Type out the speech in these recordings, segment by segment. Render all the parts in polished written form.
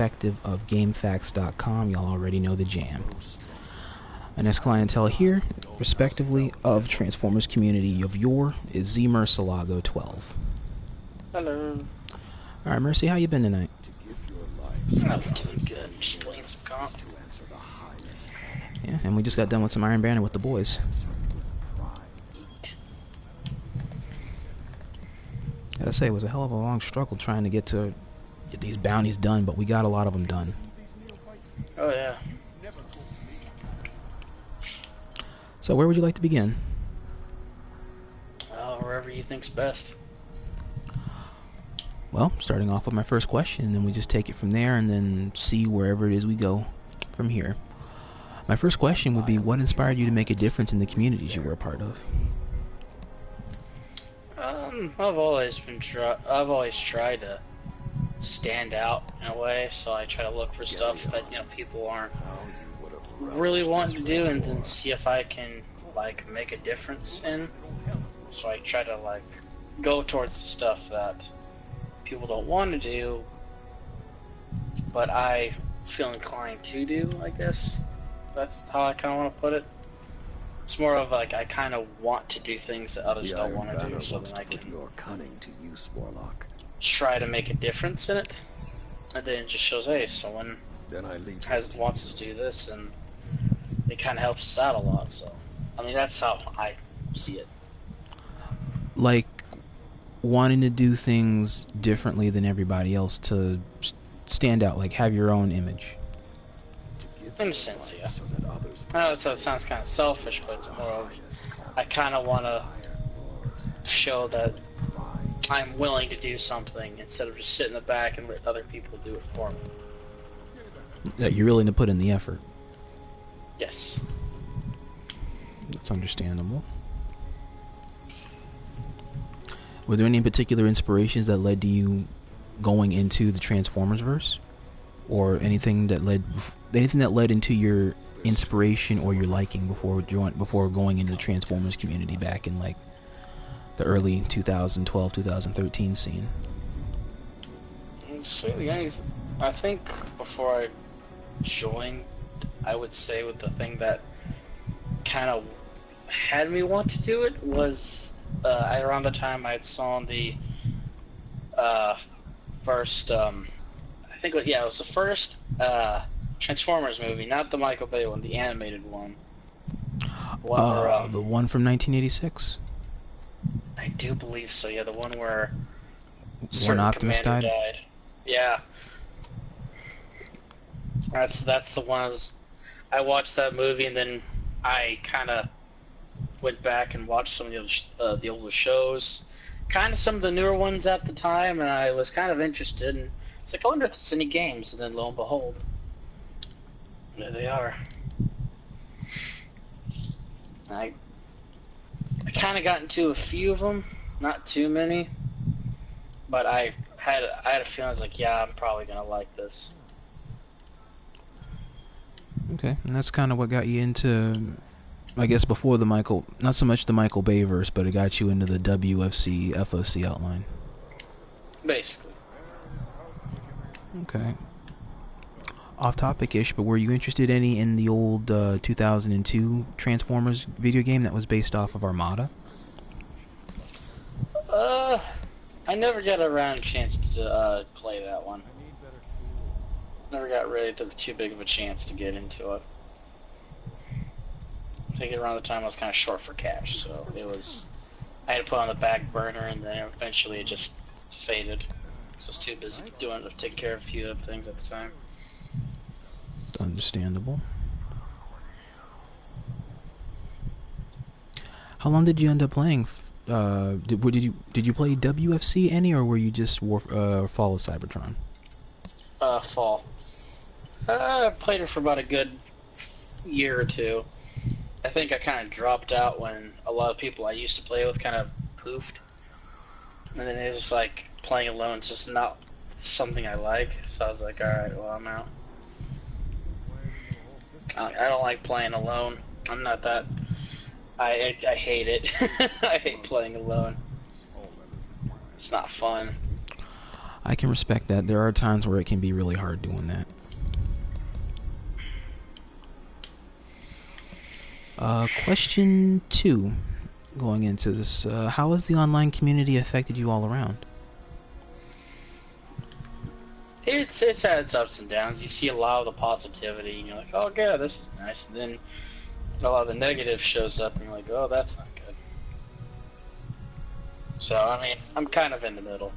perspective of GameFAQs.com. Y'all already know the jam. Our next clientele here, respectively, of Transformers community of yore, is ZMurcielago12. Hello. Alright, Mercy, how you been tonight? I'm doing good. Just playing some comp. Yeah, and we just got done with some Iron Banner with the boys. Gotta say, it was a hell of a long struggle trying to get these bounties done, but we got a lot of them done. Oh yeah. So where would you like to begin? Wherever you think's best. Well, starting off with my first question, and then we just take it from there and then see wherever it is we go from here. My first question would be, what inspired you to make a difference in the communities you were a part of? I've always tried to stand out in a way, so I try to look for stuff that people aren't really wanting to do, and then see if I can make a difference in. So I try to go towards the stuff that people don't want to do, but I feel inclined to do. I guess that's how I kind of want to put it. It's more of I kind of want to do things that others don't want to do, so then I can try to make a difference in it. And then it just shows, hey, someone wants to do this, and it kind of helps us out a lot. So, I mean, that's how I see it. Like wanting to do things differently than everybody else to stand out, like have your own image. In a sense, yeah. I know that sounds kind of selfish, but it's more of I kind of want to show that I'm willing to do something instead of just sit in the back and let other people do it for me. That you're willing to put in the effort. Yes. That's understandable. Were there any particular inspirations that led to you going into the Transformers verse, or anything that led into your inspiration or your liking before going into the Transformers community back in the early 2012, 2013 scene? I think before I joined, I would say with the thing that kind of had me want to do it was around the time I had saw the first, I think it was the first Transformers movie, not the Michael Bay one, the animated one. The one from 1986? I do believe so, yeah, the one where One Optimus commander died? died. Yeah. That's the one I watched that movie, and then I kind of went back and watched some of the older shows, kind of some of the newer ones at the time, and I was kind of interested, and it's I wonder if there's any games, and then lo and behold, there they are. I kind of got into a few of them, not too many, but I had a feeling I was yeah, I'm probably gonna like this. Okay, and that's kind of what got you into, I guess, before the not so much the Michael Bay verse, but it got you into the WFC, FOC outline. Basically. Okay. Off topic-ish, but were you interested any in the old 2002 Transformers video game that was based off of Armada? I never got around a chance to play that one. Never got really too big of a chance to get into it. I think around the time I was kind of short for cash, so I had to put it on the back burner, and then eventually it just faded. So I was too busy taking care of a few other things at the time. Understandable. How long did you end up playing? Did you play WFC any, or were you just Fall of Cybertron? Fall. I played it for about a good year or two. I think I kind of dropped out when a lot of people I used to play with kind of poofed. And then it was just playing alone is just not something I like. So I was like, alright, well, I'm out. I don't like playing alone. I'm not that. I hate it. I hate playing alone. It's not fun. I can respect that. There are times where it can be really hard doing that. Question 2, going into this, how has the online community affected you all around? It's had its ups and downs. You see a lot of the positivity, and you're like, oh yeah, this is nice. And then a lot of the negative shows up, and you're like, oh, that's not good. So, I mean, I'm kind of in the middle.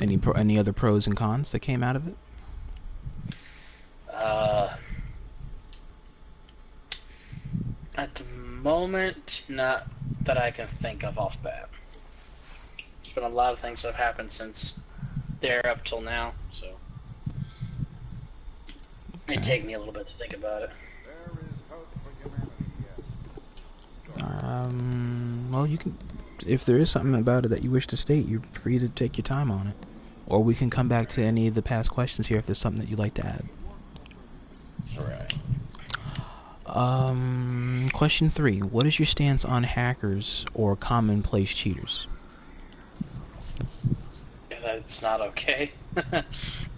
Any other pros and cons that came out of it? At the moment, not that I can think of off bat. There's been a lot of things that have happened since there up till now, so it'd take me a little bit to think about it. Well, you can, if there is something about it that you wish to state, you're free to take your time on it. Or we can come back to any of the past questions here if there's something that you'd like to add. Right. Question 3. What is your stance on hackers or commonplace cheaters? Yeah, that's not okay.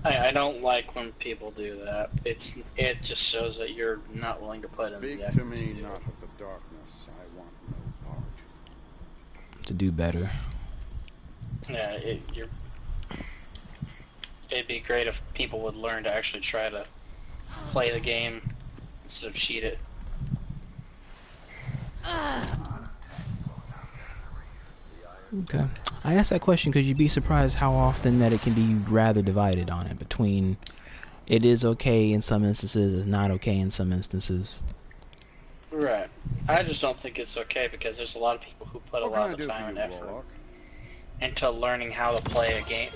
I don't like when people do that. It just shows that you're not willing to put in the effort. Speak to me, not of the darkness. I want no part. To do better. Yeah, it'd be great if people would learn to actually try to play the game instead of cheat it. Okay. I asked that question because you'd be surprised how often that it can be rather divided on it, between it is okay in some instances, it's not okay in some instances. Right. I just don't think it's okay because there's a lot of people who put a lot of time and effort into learning how to play a game.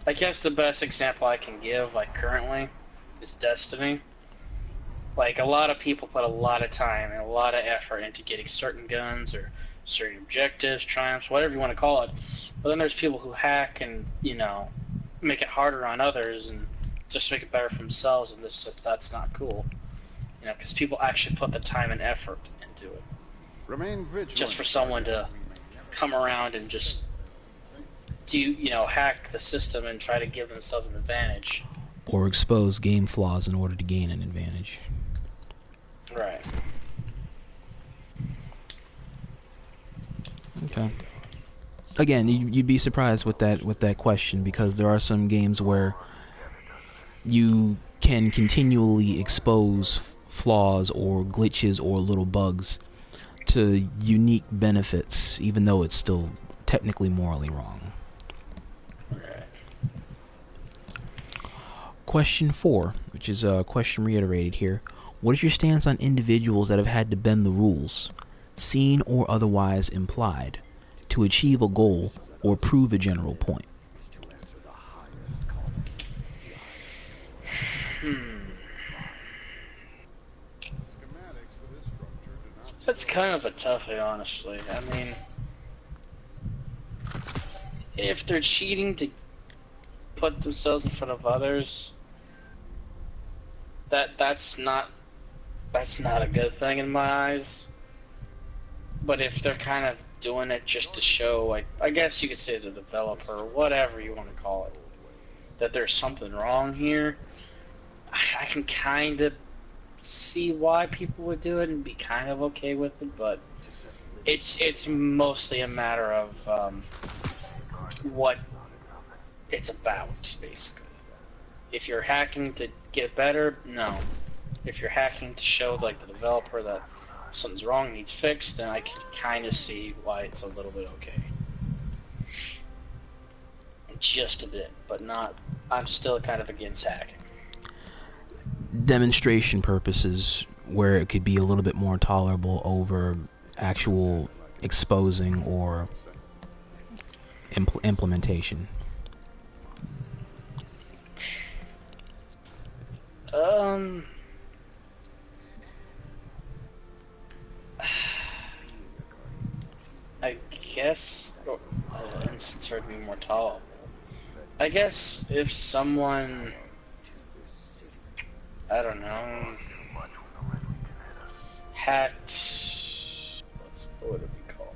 I guess the best example I can give, currently, is Destiny. A lot of people put a lot of time and a lot of effort into getting certain guns or certain objectives, triumphs, whatever you want to call it. But then there's people who hack and, make it harder on others and just make it better for themselves, and that's not cool. Because people actually put the time and effort into it. Remain vigilant. Just for someone to come around and just hack the system and try to give themselves an advantage. Or expose game flaws in order to gain an advantage. Right. Okay. Again, you'd be surprised with that question, because there are some games where you can continually expose flaws or glitches or little bugs to unique benefits, even though it's still technically morally wrong. Okay. Question 4, which is a question reiterated here. What is your stance on individuals that have had to bend the rules, seen or otherwise implied, to achieve a goal or prove a general point? That's kind of a toughie, honestly. I mean, if they're cheating to put themselves in front of others, that's not a good thing in my eyes. But if they're kind of doing it just to show, I guess you could say the developer, or whatever you want to call it, that there's something wrong here, I can kind of see why people would do it and be kind of okay with it, but it's mostly a matter of what it's about, basically. If you're hacking to get better, no. If you're hacking to show the developer that something's wrong, needs fixed, then I can kind of see why it's a little bit okay. Just a bit, but not. I'm still kind of against hacking. Demonstration purposes, where it could be a little bit more tolerable over actual exposing or implementation. I guess instance would be more tolerable. I guess if someone, I don't know, hacked what would it be called?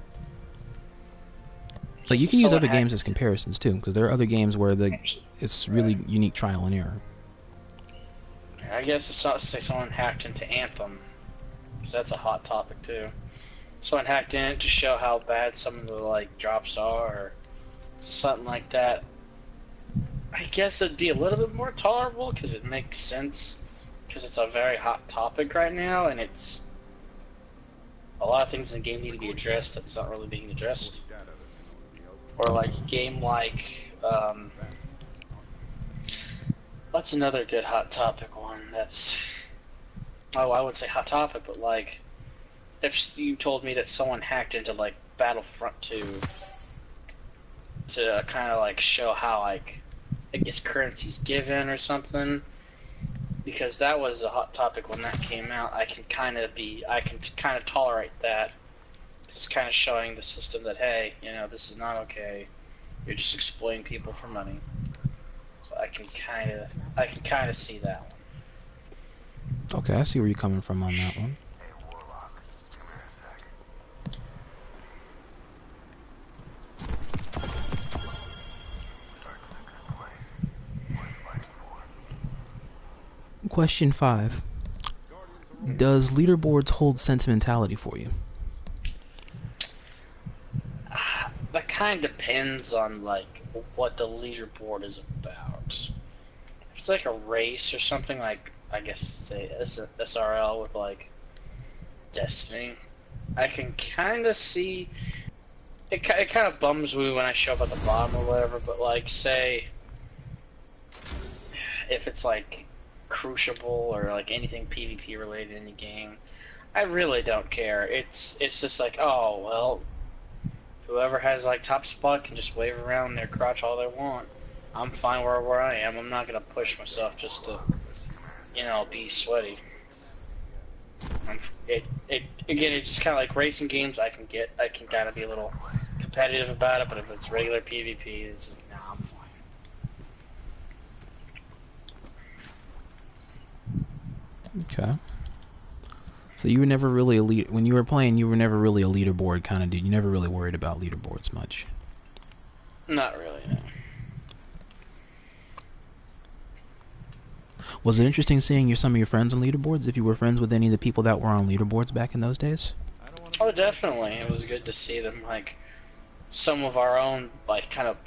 Like, you Just can use someone other games as hacked- comparisons too, because there are other games where it's really unique trial and error. I guess it's not to say someone hacked into Anthem, because that's a hot topic too. Someone hacked in it to show how bad some of the like drops are, or something like that. I guess it'd be a little bit more tolerable because it makes sense, because it's a very hot topic right now, and it's a lot of things in the game need to be addressed that's not really being addressed. Or like a game like what's another good hot topic one that's, oh, I would say hot topic, but like if you told me that someone hacked into like Battlefront 2 to kind of like show how like I guess currency's given or something, because that was a hot topic when that came out. I can kind of tolerate that. It's kind of showing the system that, hey, you know, this is not okay. You're just exploiting people for money. So I can kind of see that one. Okay, I see where you're coming from on that one. Question 5. Does leaderboards hold sentimentality for you? That kind of depends on like what the leaderboard is about. If it's like a race or something, like I guess say SRL with like Destiny, I can kind of see it. It kind of bums me when I show up at the bottom or whatever. But like say if it's like Crucible or like anything PvP related in the game, I really don't care. It's just like, oh well, whoever has like top spot can just wave around their crotch all they want. I'm fine where I am. I'm not gonna push myself just to, you know, be sweaty. Again, it's just kind of like racing games. I can kind of be a little competitive about it, but if it's regular PvP, it's just, nah, I'm fine. Okay. So you were never really a lead when you were playing. You were never really a leaderboard kind of dude. You never really worried about leaderboards much. Not really, no. Was it interesting seeing some of your friends on leaderboards? If you were friends with any of the people that were on leaderboards back in those days? Oh, definitely. It was good to see them, like, some of our own, like, kind of,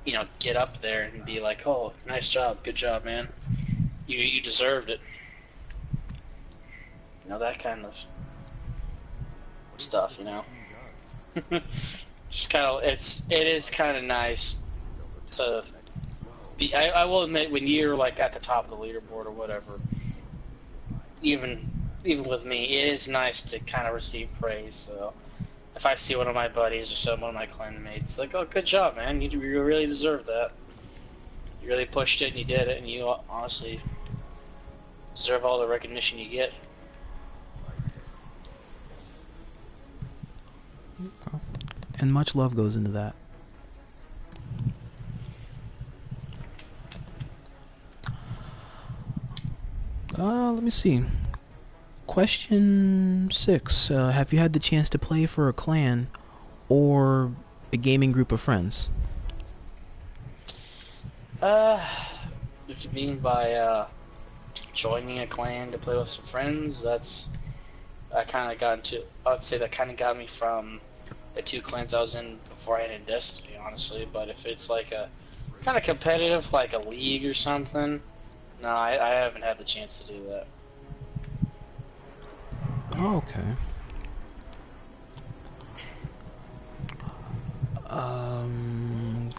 you know, get up there and be like, oh, nice job, good job, man. You deserved it. You know, that kind of stuff, you know. Just kind of, it is kind of nice to be, I will admit, when you're, like, at the top of the leaderboard or whatever, even with me, it is nice to kind of receive praise. So if I see one of my buddies or one of my clanmates, like, oh, good job, man, you really deserve that. You really pushed it and you did it, and you honestly deserve all the recognition you get. And much love goes into that. Let me see. Question 6. Have you had the chance to play for a clan or a gaming group of friends? If you mean by joining a clan to play with some friends, I would say that kind of got me from the 2 clans I was in before I ended Destiny, honestly. But if it's like a kind of competitive, like a league or something, no, I haven't had the chance to do that. Oh, okay. I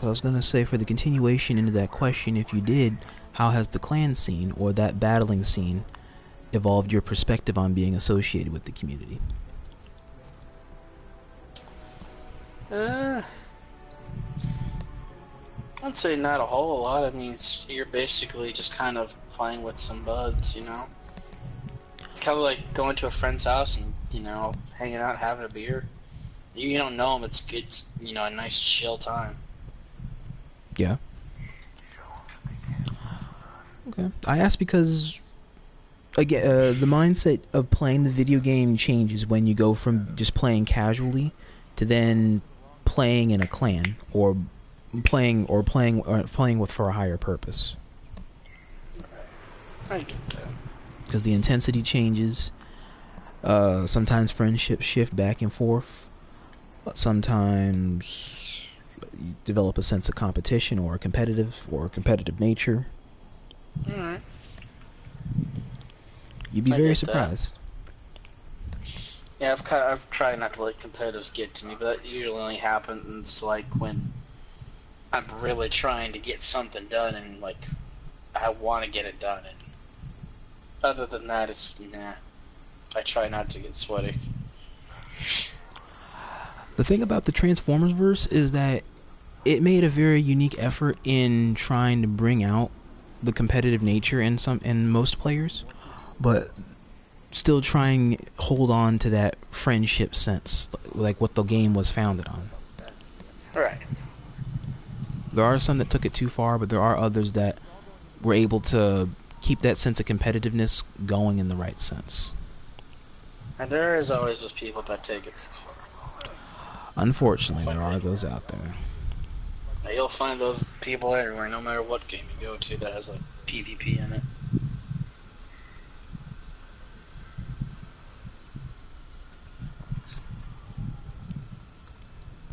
was gonna say, for the continuation into that question, if you did, how has the clan scene or that battling scene evolved your perspective on being associated with the community? I'd say not a whole lot. I mean, you're basically just kind of playing with some buds, you know? It's kind of like going to a friend's house and, you know, hanging out, having a beer. You don't know them, it's you know, a nice chill time. Yeah. Okay. I asked because again, the mindset of playing the video game changes when you go from just playing casually to then playing in a clan or playing with for a higher purpose. I get that. Because the intensity changes. Sometimes friendships shift back and forth. Sometimes you develop a sense of competition or competitive nature. Alright. You'd be very surprised. Yeah, I've tried not to let competitives get to me, but that usually only happens like when I'm really trying to get something done and like I want to get it done. And other than that, it's nah. I try not to get sweaty. The thing about the Transformers verse is that it made a very unique effort in trying to bring out the competitive nature in most players, but still trying to hold on to that friendship sense, like what the game was founded on. Right. There are some that took it too far, but there are others that were able to keep that sense of competitiveness going in the right sense. And there is always those people that take it too far. Unfortunately, there are those out there. Now, you'll find those people everywhere, no matter what game you go to that has like PvP in it.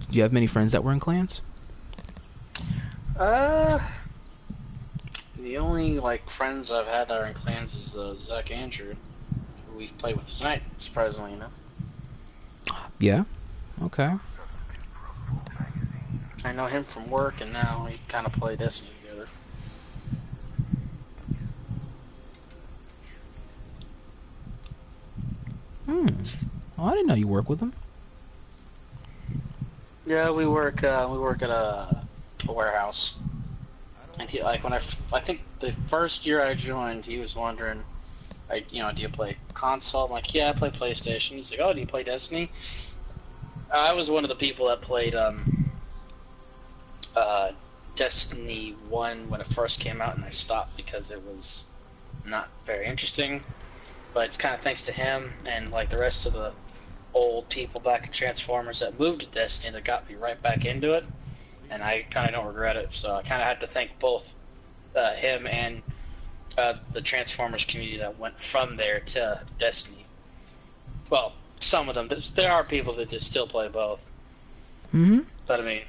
Do you have many friends that were in clans? The only like friends I've had that are in clans is Zach Andrew, who we've played with tonight, surprisingly enough. Yeah. Okay. I know him from work, and now we kind of play Destiny together. Oh, I didn't know you work with him. Yeah, we work at a warehouse. And he, like, when I think the first year I joined, he was wondering, like, do you play console? I'm like, yeah, I play PlayStation. He's like, oh, do you play Destiny? I was one of the people that played Destiny 1 when it first came out, and I stopped because it was not very interesting. But it's kind of thanks to him and like the rest of the old people back in Transformers that moved to Destiny that got me right back into it, and I kind of don't regret it. So I kind of had to thank both him and the Transformers community that went from there to Destiny. Well, some of them. There are people that just still play both. Mm-hmm. But I mean,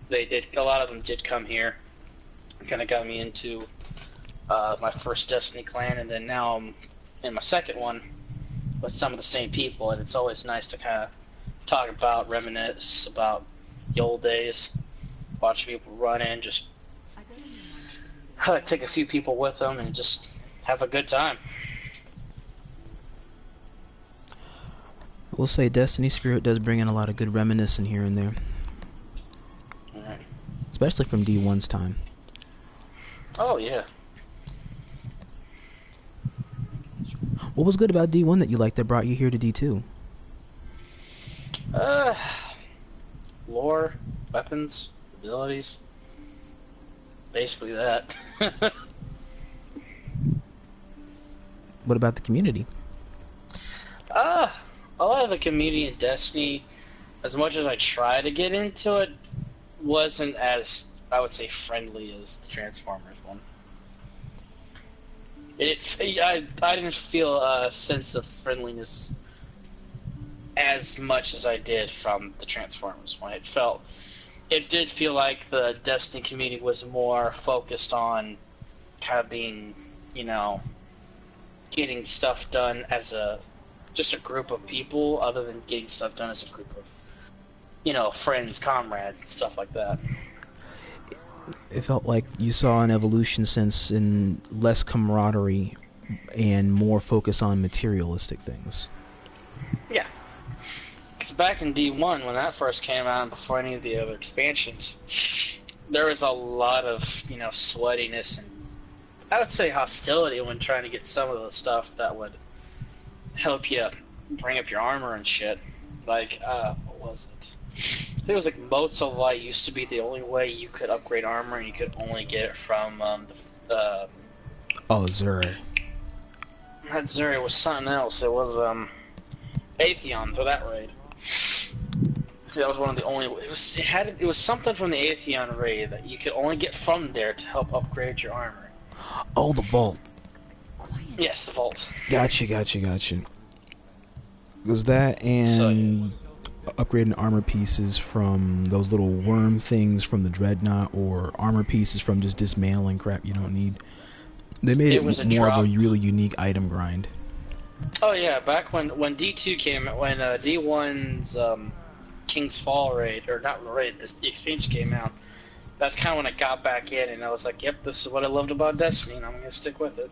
they did. A lot of them did come here. Kind of got me into my first Destiny clan, and then now I'm in my second one with some of the same people, and it's always nice to kind of talk about, reminisce about the old days, watch people run in, just take a few people with them, and just have a good time. We'll say Destiny Spirit does bring in a lot of good reminiscing here and there. Right. Especially from D1's time. Oh, yeah. What was good about D1 that you liked that brought you here to D2? Lore, weapons, abilities. Basically that. What about the community? A lot of the community in Destiny, as much as I try to get into it, wasn't as, I would say, friendly as the Transformers one. I didn't feel a sense of friendliness as much as I did from the Transformers one. It did feel like the Destiny community was more focused on kind of being, getting stuff done as just a group of people, other than getting stuff done as a group of, friends, comrades, stuff like that. It felt like you saw an evolution sense in less camaraderie and more focus on materialistic things. Yeah. Because back in D1, when that first came out, and before any of the other expansions, there was a lot of, sweatiness and, I would say, hostility when trying to get some of the stuff that would help you bring up your armor and shit. Like, what was it? It was like Motes of Light used to be the only way you could upgrade armor, and you could only get it from Oh, Zuri. That Zuri was something else. It was Atheon for that raid. That was one of the only. It was something from the Atheon raid that you could only get from there to help upgrade your armor. Oh, the vault. Yes, the vault. Gotcha. Was that and upgrading armor pieces from those little worm things from the Dreadnought, or armor pieces from just dismantling crap you don't need? They made it more of a really unique item grind. Oh yeah, back when D2 came, when D1's King's Fall raid, or not raid, the expansion came out, that's kind of when I got back in, and I was like, yep, this is what I loved about Destiny, and I'm going to stick with it.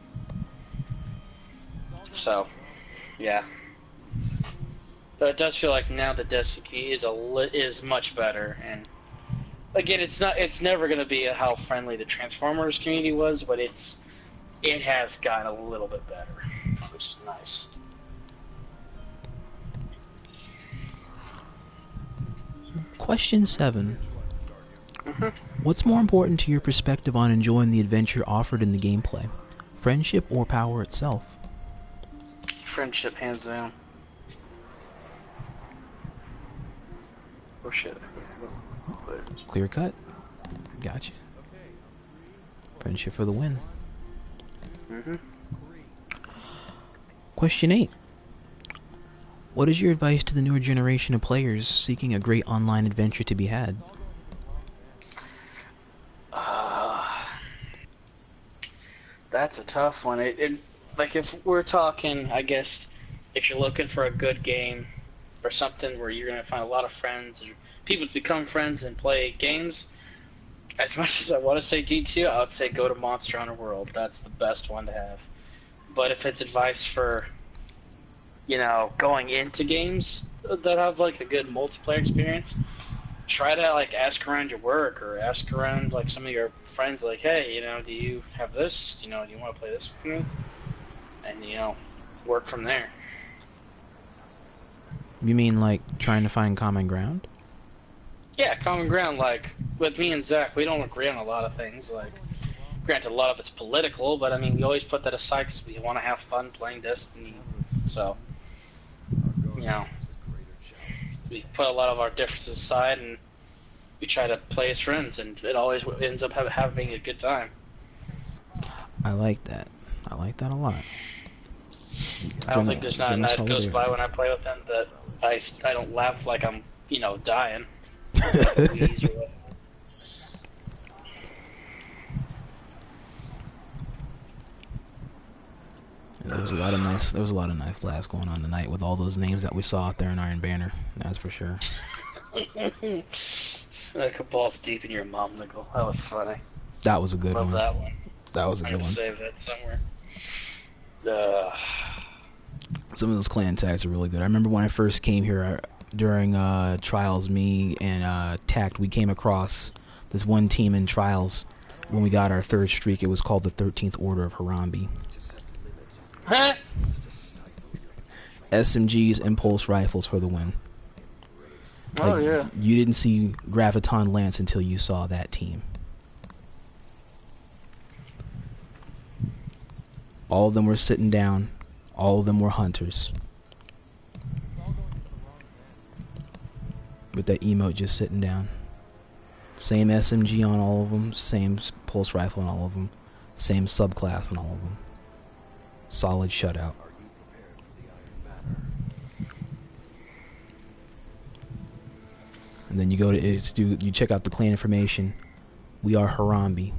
So, yeah. But it does feel like now the Destiny is much better, and again, it's never going to be how friendly the Transformers community was, but it has gotten a little bit better, which is nice. Question 7. What's more important to your perspective on enjoying the adventure offered in the gameplay? Friendship or power itself? Friendship, hands down. Oh shit. Clear cut. Gotcha. Friendship for the win. Question 8. What is your advice to the newer generation of players seeking a great online adventure to be had? That's a tough one. Like, if we're talking, I guess, if you're looking for a good game or something where you're going to find a lot of friends, or people to become friends and play games, as much as I want to say D2, I would say go to Monster Hunter World. That's the best one to have. But if it's advice for, going into games that have, like, a good multiplayer experience, try to, like, ask around your work, or ask around, like, some of your friends, like, hey, do you have this? Do you want to play this with me? And, work from there. You mean, like, trying to find common ground? Yeah, common ground. Like, with me and Zach, we don't agree on a lot of things. Like, granted, a lot of it's political, but, I mean, we always put that aside because we want to have fun playing Destiny. So, we put a lot of our differences aside, and we try to play as friends, and it always ends up having a good time. I like that. I like that a lot. I don't think there's not a night that goes by when I play with them that I don't laugh like I'm, dying. There was a lot of nice laughs going on tonight with all those names that we saw out there in Iron Banner. That's for sure. Like a balls deep in your mom, Nickel. That was funny. That was a good one. Love that one. That was a good one. I'm gonna save that somewhere. Some of those clan tags are really good. I remember when I first came here during Trials, me and Tact, we came across this one team in Trials. When we got our 3rd streak, it was called the 13th Order of Harambe. Huh? SMGs, impulse rifles for the win. Oh, yeah. You didn't see Graviton Lance until you saw that team. All of them were sitting down. All of them were hunters. With that emote just sitting down. Same SMG on all of them. Same pulse rifle on all of them. Same subclass on all of them. Solid shutout. And then you go to you check out the clan information. We are Harambe.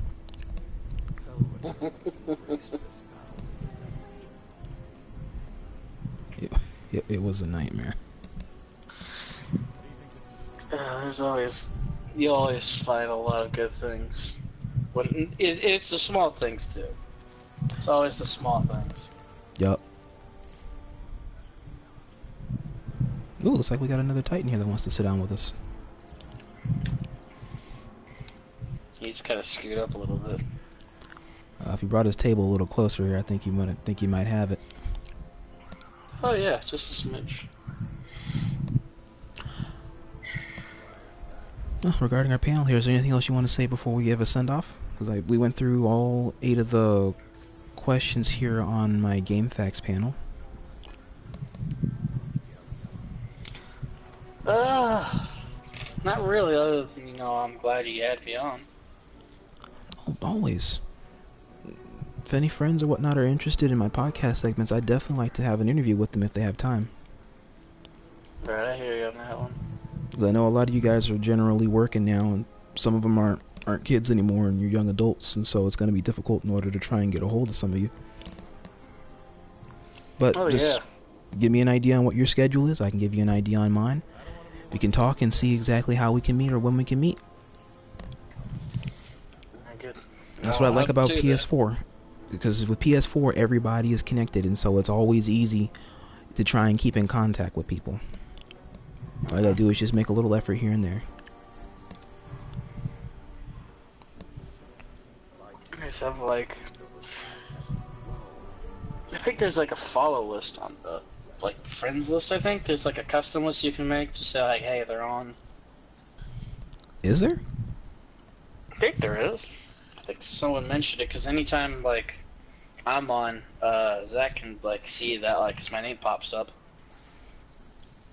It was a nightmare. You always find a lot of good things. It's the small things too. It's always the small things. Yup. Ooh, looks like we got another Titan here that wants to sit down with us. He's kind of scoot up a little bit. If he brought his table a little closer here, I think he might have it. Oh yeah, just a smidge. Regarding our panel here, is there anything else you want to say before we give a send-off? Because we went through all 8 of the questions here on my Game Facts panel? Not really, other than, I'm glad you had me on. Oh, always. If any friends or whatnot are interested in my podcast segments, I'd definitely like to have an interview with them if they have time. Right, I hear you on that one. Because I know a lot of you guys are generally working now, and some of them aren't kids anymore, and you're young adults, and so it's going to be difficult in order to try and get a hold of some of you. But just give me an idea on what your schedule is. I can give you an idea on mine. We can talk and see exactly how we can meet or when we can meet. Good. That's what I like about PS4. Because with PS4, everybody is connected, and so it's always easy to try and keep in contact with people. All I gotta do is just make a little effort here and there. I think there's like a follow list on the friends list. I think there's like a custom list you can make to say like, hey, they're on. Is there? I think there is. I think someone mentioned it because anytime I'm on, Zach can see that cause my name pops up.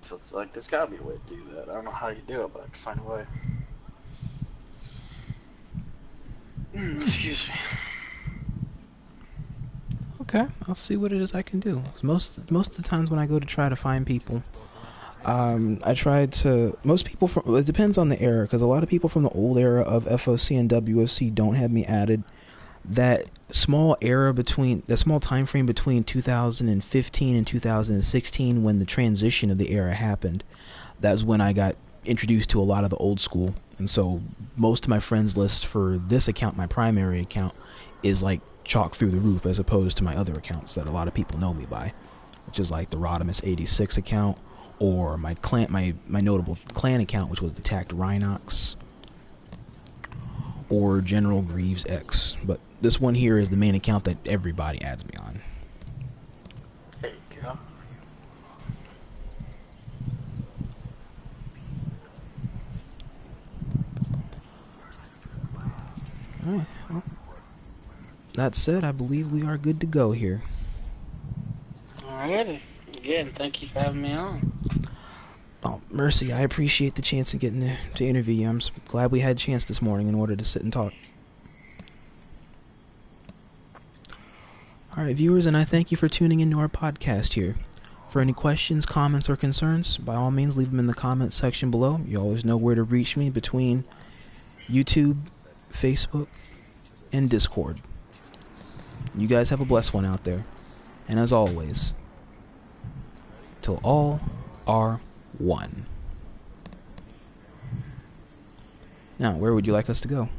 So it's there's gotta be a way to do that. I don't know how you do it, but I can find a way. Excuse me. Okay, I'll see what it is I can do. Most of the times when I go to try to find people, I try to. Most people from it depends on the era, because a lot of people from the old era of FOC and WOC don't have me added. That small time frame between 2015 and 2016, when the transition of the era happened, that's when I got introduced to a lot of the old school, and so most of my friends list for this account, my primary account, is chalk through the roof, as opposed to my other accounts that a lot of people know me by, which is like the Rodimus86 account, or my notable clan account, which was the Tact Rhinox, or General Greaves X. But this one here is the main account that everybody adds me on. There you go. Alright, well, that said, I believe we are good to go here. Alrighty. Again, thank you for having me on. Oh, Mercy, I appreciate the chance of getting to interview you. I'm glad we had a chance this morning in order to sit and talk. Alright, viewers, and I thank you for tuning into our podcast here. For any questions, comments, or concerns, by all means, leave them in the comments section below. You always know where to reach me between YouTube, Facebook, and Discord. You guys have a blessed one out there. And as always, till all are one. Now, where would you like us to go?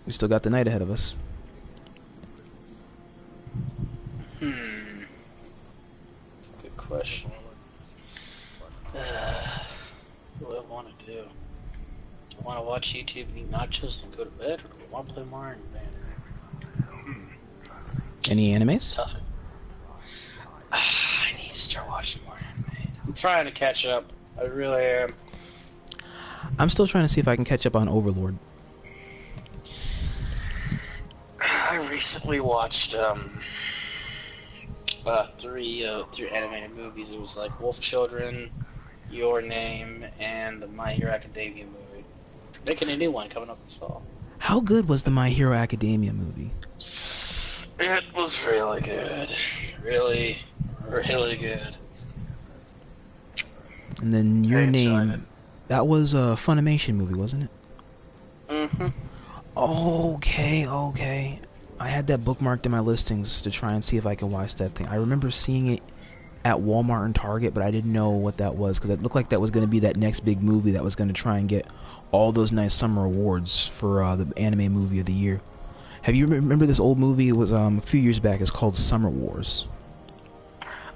We still got the night ahead of us. Good question. What do I want to do? Do I want to watch YouTube and eat nachos and go to bed, or do I want to play Mario Band? Any animes? Tough. I need to start watching more anime. I'm trying to catch up. I really am. I'm still trying to see if I can catch up on Overlord. I recently watched three animated movies. It was Wolf Children, Your Name, and the My Hero Academia movie. Making a new one coming up this fall. How good was the My Hero Academia movie? It was really good. Really, really good. And then Your Name, that was a Funimation movie, wasn't it? Mm-hmm. Okay. I had that bookmarked in my listings to try and see if I can watch that thing. I remember seeing it at Walmart and Target, but I didn't know what that was, because it looked like that was going to be that next big movie that was going to try and get all those nice summer awards for the anime movie of the year. Have you remember this old movie? It was a few years back. It's called Summer Wars.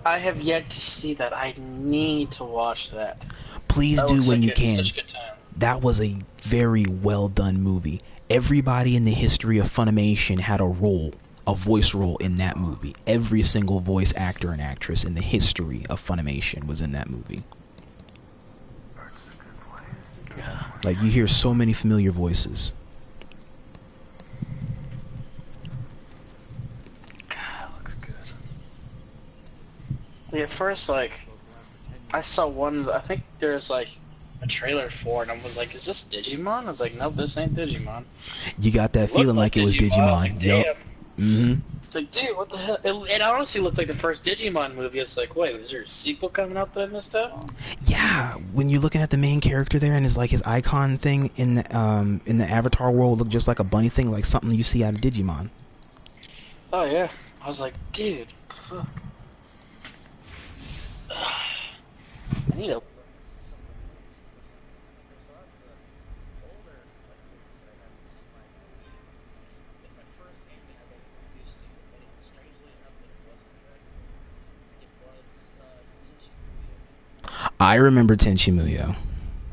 I have yet to see that. I need to watch that. Please do when you can. Such a good time. That was a very well done movie. Everybody in the history of Funimation had a voice role in that movie. Every single voice actor and actress in the history of Funimation was in that movie. You hear so many familiar voices. God, at first, like, I saw one. I think there's like a trailer for it, and I was like, "Is this Digimon?" I was like, "Nope, this ain't Digimon." You got that feeling like it was Digimon. Like, Yup. Mm-hmm. It's like, dude, what the hell? It honestly looked like the first Digimon movie. It's like, wait, was there a sequel coming out that I missed out? Yeah, when you're looking at the main character there, and it's like his icon thing in the Avatar world looked just like a bunny thing, like something you see out of Digimon. Oh yeah, I was like, dude, fuck. I need a. I remember Tenchi Muyo.